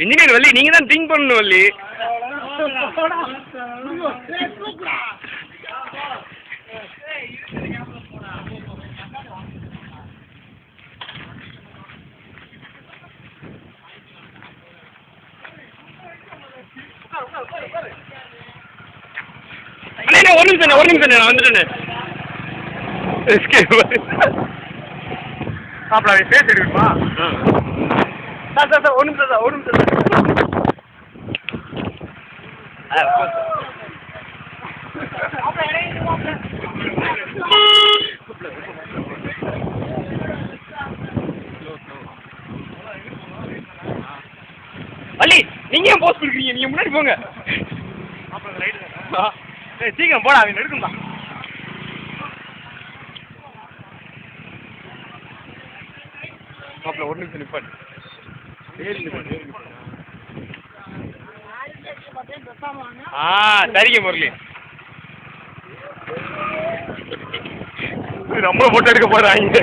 Engineer Valli, நீங்க தான் think பண்ணணும் வள்ளி. ஒரு நிமிஷம் நான் வந்துட்டேன். அப்படி அவன் பேசி எடுக்குமா? சார் ஒரு நிமிஷம் வள்ளி, நீங்க ஏன் போஸ்ட் கொடுக்குறீங்க? நீங்க முன்னாடி போங்க. சீக்கிரம் போடா, அவன் எடுக்கணும். மாப்பிள்ள ஒரு நிமிஷம் நிப்பாட்டு. சரிங்க முரளி. நம்மள போட்டோ எடுக்க போறாங்க.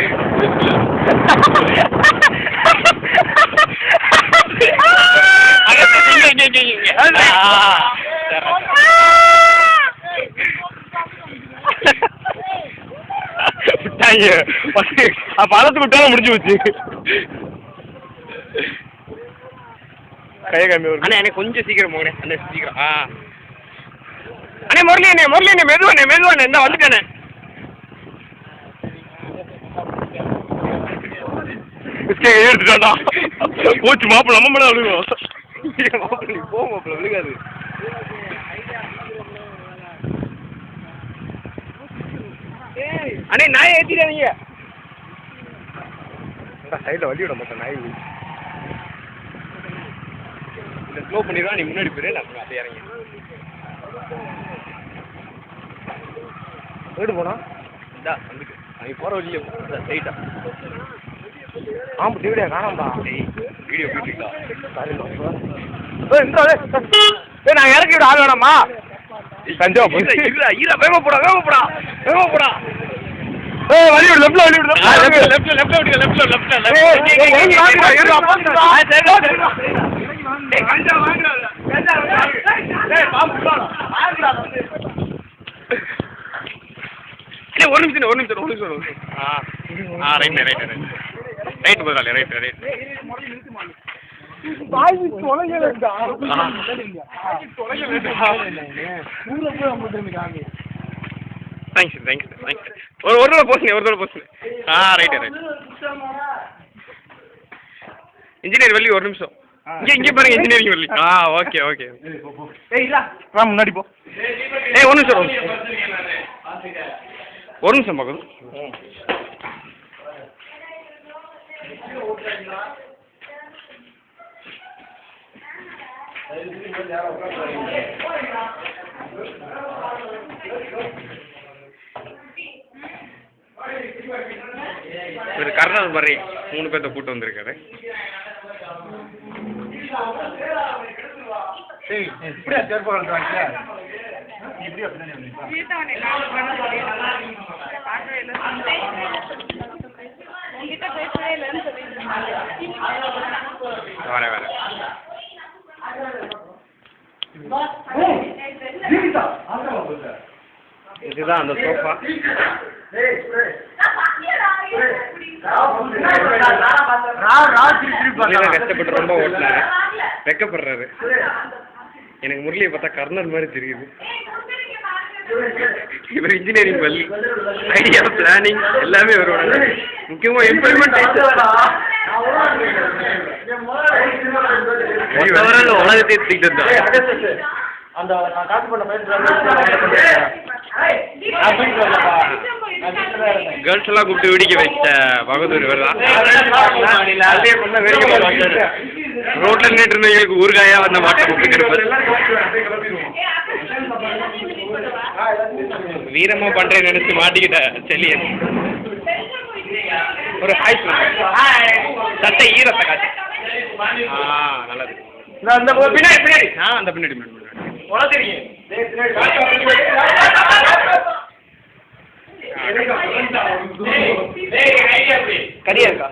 பழத்து விட்டாலும் முடிஞ்சு போச்சு. கையை கம்மி அண்ணா, எனக்கு கொஞ்சம் சீக்கிரம் போங்க அண்ணே, சீக்கிரம். அண்ணே முரளி மெதுவாண்ணே இந்த வந்துட்டேண்ணே. எடுத்துட்டாடா போச்சு. மாப்பிள்ள நம்ம மேல விழுகும். மாப்பிள்ள நீ போ, மாப்பிள்ள விழுகாது. அண்ணே நாயை ஏற்றிடாதீங்க. சைடில் வழி விட மாட்டேன். நாய் இந்த ஸ்லோ பண்ணிடுவா, நீ முன்னாடி போயிரு, நான் அப்படியே இறங்கி வீடு போனா இந்தா வந்துட்டு அவங்க போகிற வழியில ஸ்ட்ரைட்டா. ஆமாம் டிவிடியா காணாம்டா. வீடியோ போயிட்டுருக்கா? நாங்கள் இறக்கி விட ஆள் வேணாமா? சஞ்சா ஈரா வேகமா போடா. வழி விடு, லெஃப்ட்ல வழி விடு. ஒரு நிமிஷம். ரைட் முதலாளி, ரைட். தேங்க்ஸ். ஒரு தடவை போஸ்ட். ரைட். இன்ஜினியர் வள்ளி ஒரு நிமிஷம். இங்க பாருங்க, இன்ஜினியரிங் வள்ளி. ஓகே. முன்னாடி போ. ஒரு நிமிஷம் பார்க்கணும். ஒரு கர்ணன் மாதிரி 3 பேர்த்த கூட்டு வந்திருக்காரு. இப்படியா சேர்ப்பாங்க? வேற இதுதான் அந்த சோஃபா. கஷ்டப்பட்டு ரொம்ப ஓட்டினாரு, வெக்கப்படுறாரு. எனக்கு முரளியை பார்த்தா கர்ணன் மாதிரி தெரியுது. இவர் இன்ஜினியரிங் பள்ளி, ஐடியா பிளானிங் எல்லாமே வருவாங்க. முக்கியமாக எம்ப்ளாய்மெண்ட் உலகத்தை தூக்கிட்டு இருந்தாங்க. கேர்ள்ஸ் எல்லாம் கூப்பிட்டு வேடிக்கை வச்ச பகதூர் இவர் தான். ரோட்ல நின்று இருந்தவங்களுக்கு ஊறுகாயா வந்த மாட்டை கூப்பிட்டு இருப்பாரு. வீரமா பண்றேன்னு நினைச்சு மாட்டிக்கிட்ட செல்லிய ஒரு ஹாய் சட்டை ஈரத்தை காட்டு. நல்லது. பின்னாடி அந்த பின்னாடி கரியா இருக்கா?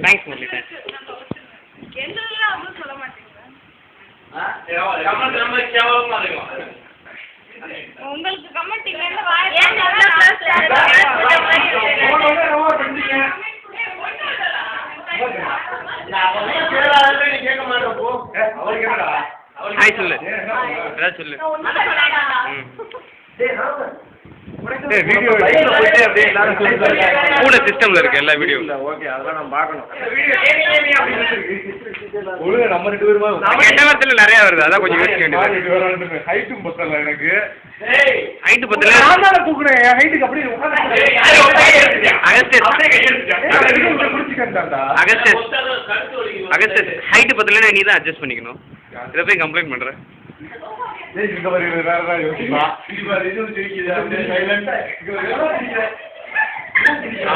Thanks Murali thanks. உங்களுக்கு கமெண்ட் இல்லைன்னா ஹாய் சொல்லு, ஏதாவது சொல்லு. வீடியோ போயிட்டு அப்படியே எல்லாரும் கூட சிஸ்டம்ல இருக்கு எல்லா வீடியோ. ஓகே, அதெல்லாம் நம்ம பார்க்கணும். ஒழுங்கா நம்ம 2 பேருமா கெட்ட வார்த்தையில நிறைய வருது, அதான் கொஞ்சம் யோசிக்க வேண்டியது. ஹைட்டும் பத்தல எனக்கு. ஹைட் பத்தல. நான் தான தூக்குறேன், என் ஹைட்டுக்கு அப்படியே உட்கார்ந்து அகஸ்டஸ் ஹைட் பத்தலன்னா நீ தான் அட்ஜஸ்ட் பண்ணிக்கணும். இதை போய் கம்ப்ளைண்ட் பண்ற.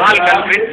All culprit.